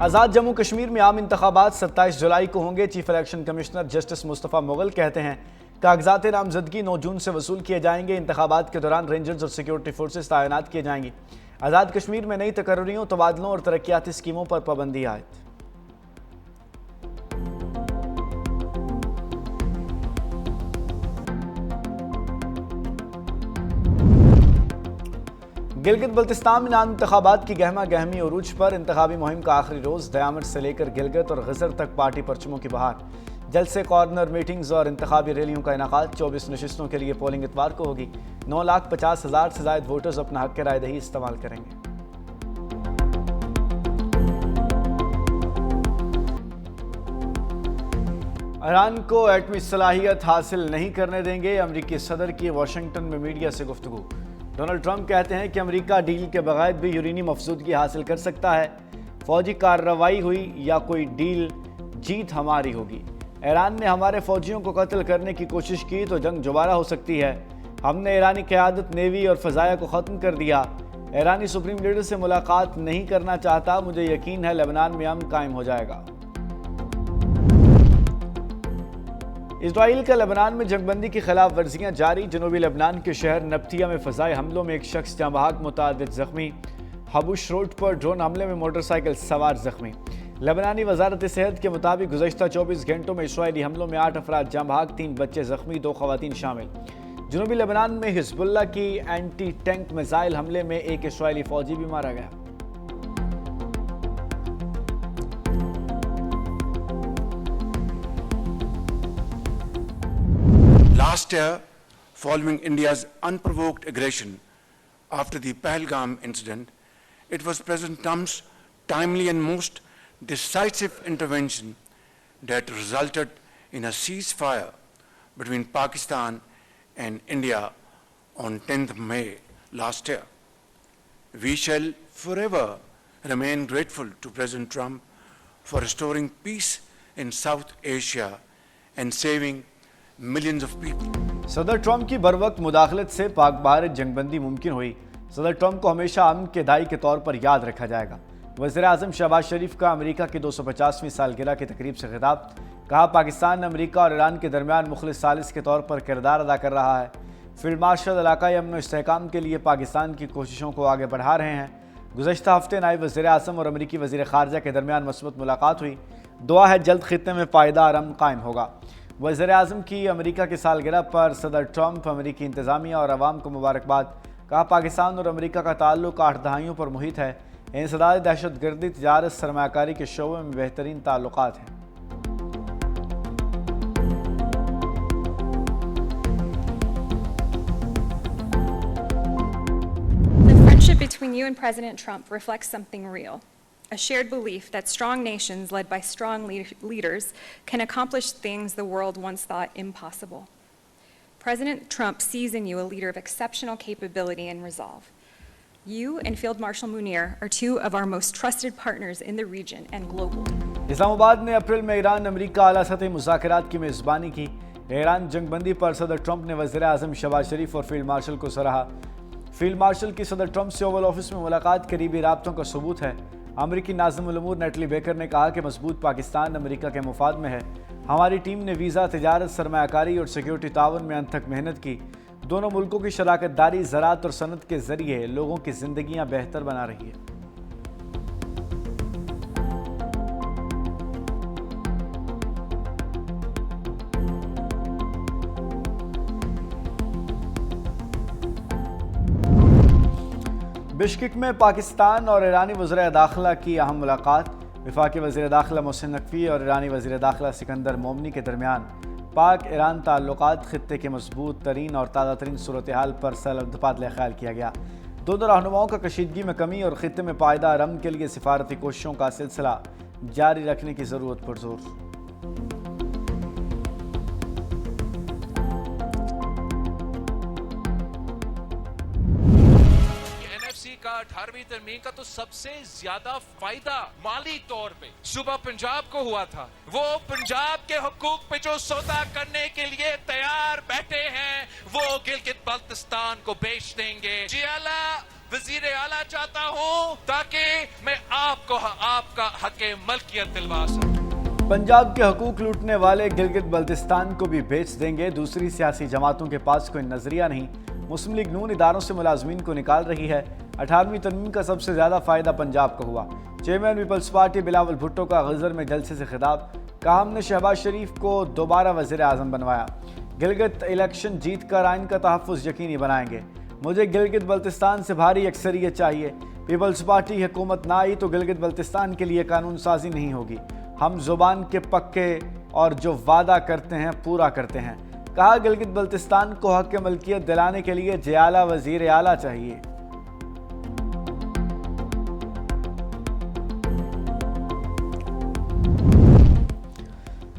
आज़ाद जम्मू कश्मीर में आम इंतखाबात 27 जुलाई को होंगे। Chief election commissioner justice Mustafa Mughal कहते हैं कागजात नामजदगी 9 जून से वसूल किए जाएंगे। इंतखाबात के दौरान रेंजर्स और सिक्योरिटी फोर्सेस तैनात किए जाएंगी। आज़ाद कश्मीर में नई तकर्रियों, तबादलों और तरक्याती स्कीमों पर पाबंदी आयद। गिलगित बल्तिस्तान में नाम इंतखाबात की गहमा गहमी उरूज पर। इंतखाबी मुहिम का आखिरी रोज दयामर से लेकर गिलगित और गजर तक पार्टी परचमों की बहार। जलसे, कॉर्नर मीटिंग्स और इंतखाबी रैलियों का इनेकाद। 24 नशिस्तों के लिए पोलिंग इतवार को होगी। 9,50,000 से ज्यादा वोटर्स अपना हक राय दही इस्तेमाल करेंगे। ईरान को एटमी सलाहियत हासिल नहीं करने देंगे। अमरीकी सदर की वाशिंगटन में मीडिया से गुफ्तगू। डोनाल्ड ट्रंप कहते हैं कि अमेरिका डील के बगैर भी यूरेनियम अफजूदगी हासिल कर सकता है। फौजी कार्रवाई हुई या कोई डील, जीत हमारी होगी। ईरान ने हमारे फौजियों को कत्ल करने की कोशिश की तो जंग दोबारा हो सकती है। हमने ईरानी क़यादत, नेवी और फ़ज़ाया को ख़त्म कर दिया। ईरानी सुप्रीम लीडर से मुलाकात नहीं करना चाहता। मुझे यकीन है लेबनान में अमन कायम हो जाएगा। इजराइल का लेबनान में जंगबंदी की खिलाफ वर्जियाँ जारी। जनूबी लेबनान के शहर नब्तिया में फ़ज़ाई हमलों में एक शख्स जाँ बहक, मुतअद्दिद ज़ख्मी। हबुश रोड पर ड्रोन हमले में मोटरसाइकिल सवार ज़ख्मी। लेबनानी वजारत सेहत के मुताबिक गुज़श्ता 24 घंटों में इसराइली हमलों में 8 अफराद जाँ बहक, 3 बच्चे ज़ख्मी, 2 ख़वातीन शामिल। जनूबी लेबनान में हिज़्बुल्लाह की एंटी टैंक मिसाइल हमले में एक इसराइली फ़ौजी भी मारा गया। Last year, following India's unprovoked aggression after the Pahalgam incident, it was President Trump's timely and most decisive intervention that resulted in a ceasefire between Pakistan and India on 10th May last year. We shall forever remain grateful to President Trump for restoring peace in South Asia and saving millions of people. सदर Trump की बरवक्त मुदाखलत से पाक भारत जंगबंदी मुमकिन हुई। सदर Trump को हमेशा अमन के दाई के तौर पर याद रखा जाएगा। वज़ीर आज़म शहबाज शरीफ का अमेरिका की 250वीं सालगिरह की तकरीब से खिताब। कहा, पाकिस्तान अमेरिका और ईरान के दरमियान मुखलिस सालिस के तौर पर किरदार अदा कर रहा है। फील्ड मार्शल इलाकाई अमन व इस्तेहकाम के लिए पाकिस्तान की कोशिशों को आगे बढ़ा रहे हैं। गुज़श्ता हफ्ते नायब वज़ीर आज़म और अमेरिकी वज़ीर ख़ारजा के दरमियान मस्बत मुलाकात हुई। दुआ है जल्द खित्ते में पायदार अमन कायम होगा। वज़ीर आज़म की अमेरिका की सालगिरह पर सदर ट्रंप, अमेरिकी इंतज़ामिया और अवाम को मुबारकबाद। कहा, पाकिस्तान और अमेरिका का ताल्लुक 8 दहाइयों पर मुहित है। इंसदाद, दहशतगर्दी, तिजारत, सरमायाकारी के शोबे में बेहतरीन ताल्लुकात हैं। The friendship between you and President Trump reflects something real. A shared belief that strong nations led by strong leaders can accomplish things the world once thought impossible. President Trump sees in you a leader of exceptional capability and resolve. You and Field Marshal Munir are two of our most trusted partners in the region and globally. Islamabad ने अप्रैल में Iran America आला सतही मुज़ाकरात की मेज़बानी की। Iran जंगबंदी पर सदर Trump ने वज़ीर आज़म शहबाज शरीफ और फील्ड मार्शल को सराहा। फील्ड मार्शल की सदर ट्रंप से ओवल ऑफिस में मुलाकात करीबी राब्तों का सबूत है। अमेरिकी नाज़िमुल उमूर नेटली बेकर ने कहा कि मजबूत पाकिस्तान अमेरिका के मुफाद में है। हमारी टीम ने वीज़ा, तिजारत, सरमायाकारी और सिक्योरिटी ताउन में अंत तक मेहनत की। दोनों मुल्कों की शराकत दारी ज़राअत और सनत के ज़रिए लोगों की ज़िंदगियाँ बेहतर बना रही है। बिश्केक में पाकिस्तान और ईरानी वज़ीर दाखिला की अहम मुलाकात। वफाकी वज़ीर दाखिला मोहसिन नकवी और ईरानी वज़ीर दाखिला सिकंदर मोमनी के दरमियान पाक ईरान ताल्लुकात खित्ते के मजबूत तरीन और ताज़ा तरीन सूरत हाल पर तबादला ख्याल किया गया। दोनों रहनुमाओं का कशीदगी में कमी और खित्ते में पायदार अमन के लिए सिफारती कोशिशों का सिलसिला जारी रखने की ज़रूरत पर जोर। का 18वीं तरमीम का तो सबसे ज्यादा फायदा माली तौर पे सुबह पंजाब को हुआ था। वो पंजाब के हुकूक पे जो सौदा करने के लिए तैयार बैठे हैं वो गिलगित बल्तिस्तान को बेच देंगे। जी आला वजीर आला चाहता हूं ताकि मैं आपको आपको आपका हक मलकियत दिलवा सके। पंजाब के हकूक लूटने वाले गिलगित बल्तिस्तान को भी बेच देंगे। दूसरी सियासी जमातों के पास कोई नजरिया नहीं। मुस्लिम लीग नून इदारों से मुलाजमीन को निकाल रही है। 18वीं तरमीम का सबसे ज्यादा फायदा पंजाब को हुआ। Chairman Peoples Party Bilawal Bhutto का गजर में जलसे से खिताब। कहा, हमने शहबाज शरीफ को दोबारा वजीर आजम बनवाया। गिलगित इलेक्शन जीत कर आइन का तहफ़्फ़ुज़ यकीनी बनाएंगे। मुझे गिलगित बल्तिस्तान से भारी अक्सरियत चाहिए। पीपल्स पार्टी हुकूमत ना आई तो गिलगित बल्तिस्तान के लिए कानून साजी नहीं होगी। हम जुबान के पक्के और जो वादा करते हैं पूरा करते हैं। कहा, गिलगित बल्तिस्तान को हक मलकियत दिलाने के लिए जयाला वजीर आला चाहिए।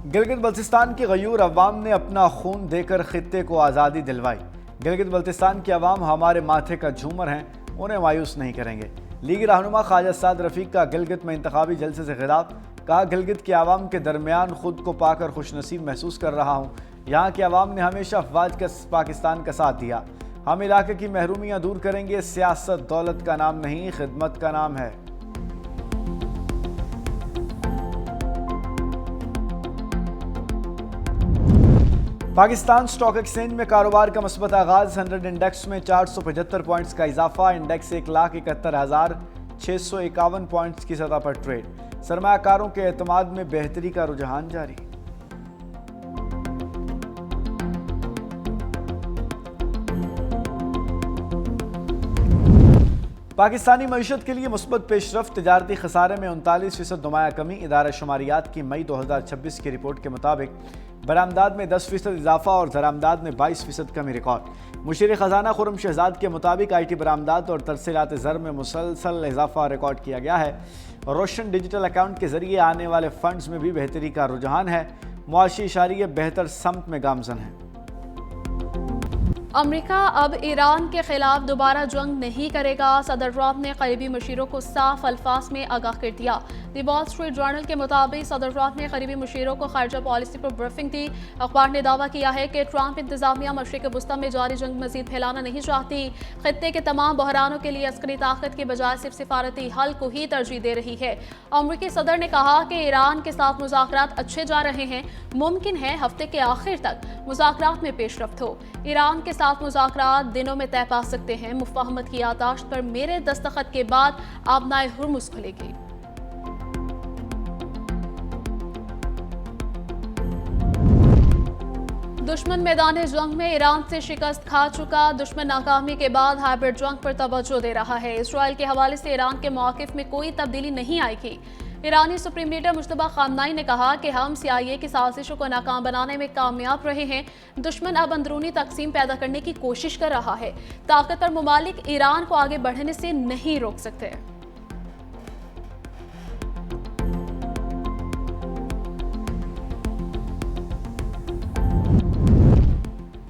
गिलगित बल्तिस्तान की गयूर अवाम ने अपना खून देकर खित्ते को आज़ादी दिलवाई। गिलगित बल्तिस्तान की अवाम हमारे माथे का झूमर हैं, उन्हें मायूस नहीं करेंगे। लीगी रहनुमा ख्वाजा साद रफ़ीक का गिलगित में इंतखाबी जलसे से खिताब। कहा, गिलगित की आवाम के दरमियान खुद को पाकर खुशनसीब महसूस कर रहा हूँ। यहाँ की आवाम ने हमेशा अफवाज का पाकिस्तान का साथ दिया। हम इलाके की महरूमियाँ दूर करेंगे। सियासत दौलत का नाम नहीं, खिदमत का नाम है। पाकिस्तान स्टॉक एक्सचेंज में कारोबार का मस्बत आगाज। 100 इंडेक्स में 475 पॉइंट्स का इजाफा। इंडेक्स 1,71,651 पॉइंट्स की सतह पर ट्रेड। सरमायाकारों के एतमाद में बेहतरी का रुझान जारी। पाकिस्तानी मईशत के लिए मुस्बत पेशरफ्त। तिजारती खसारे में 39% नुमाया कमी। इदारा शुमारियात की मई 2026 की रिपोर्ट के मुताबिक बरामदाद में 10% इजाफा और दरामदाद में 22% कमी रिकॉर्ड। मुशीर खजाना खुर्रम शहजाद के मुताबिक IT बरामदाद और तरसीलात ज़र में मुसलसल इजाफा रिकॉर्ड किया गया है। रोशन डिजिटल अकाउंट के जरिए आने वाले फंड्स में भी बेहतरी का रुझान है। मुआशी इशारिये बेहतर समत में गामजन है। अमेरिका अब ईरान के खिलाफ दोबारा जंग नहीं करेगा। सदर ट्रंप ने करीबी मशीरों को साफ अल्फाज में आगाह कर दिया। द वॉल स्ट्रीट जर्नल के मुताबिक सदर ट्रंप ने करीबी मशीरों को खारजा पॉलिसी पर ब्रीफिंग दी। अखबार ने दावा किया है कि ट्रंप इंतजामिया मशरिक वस्ती में जारी जंग मजीद फैलाना नहीं चाहती। खित्ते के तमाम बहरानों के लिए अस्करी ताकत के बजाय सिर्फ सिफारती हल को ही तरजीह दे रही है। अमरीकी सदर ने कहा कि ईरान के साथ मुज़ाकरात अच्छे जा रहे हैं। मुमकिन है हफ्ते के आखिर तक मुज़ाकरात में पेशरफ्त हो। ईरान के साथ मुज़ाकरात दिनों में तय पा सकते हैं। मुफाहमत की यादाश्त पर मेरे दस्तखत के बाद आबनाए हुर्मुज़ खुलेगी। दुश्मन मैदान जंग में ईरान से शिकस्त खा चुका। दुश्मन नाकामी के बाद हाइब्रिड जंग पर तवज्जो दे रहा है। इसराइल के हवाले से ईरान के मौक़िफ़ में कोई तब्दीली नहीं आएगी। ईरानी सुप्रीम लीडर मुश्तबा खामनाई ने कहा कि हम CIA की साजिशों को नाकाम बनाने में कामयाब रहे हैं। दुश्मन अब अंदरूनी तकसीम पैदा करने की कोशिश कर रहा है। ताकतवर ममालिक ईरान को आगे बढ़ने से नहीं रोक सकते।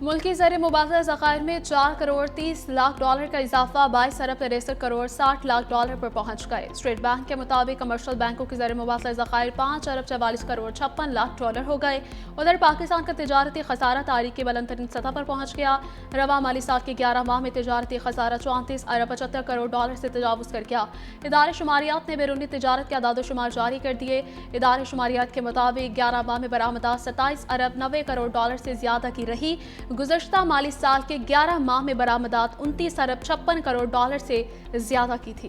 मुल्की ज़र मुबादला ज़खायर में 4 करोड़ 30 लाख डॉलर का इजाफा 22 अरब 63 करोड़ 60 लाख डॉलर पर पहुंच गए। स्टेट बैंक के मुताबिक कमर्शियल बैंकों की ज़र मुबादला ज़खायर 5 अरब 44 करोड़ 56 लाख डॉलर हो गए। उधर पाकिस्तान का तिजारती खसारा तारीख की बुलंद तरीन सतह पर पहुंच गया। रवा माली साल के 11 माह में तिजारती खसारा 34 अरब 75 करोड़ डॉलर से तजावुज़ कर गया। इदारे शुमारियात ने बैरूनी तिजारत के अदाद शुमार जारी कर दिए। इदारे शुमारियात के मुताबिक 11 माह में बरामदात 27 अरब 90 करोड़ डॉलर से ज्यादा की रही। गुज़श्ता माली साल के 11 माह में बरामदात 29 अरब 56 करोड़ डॉलर से ज्यादा की थी।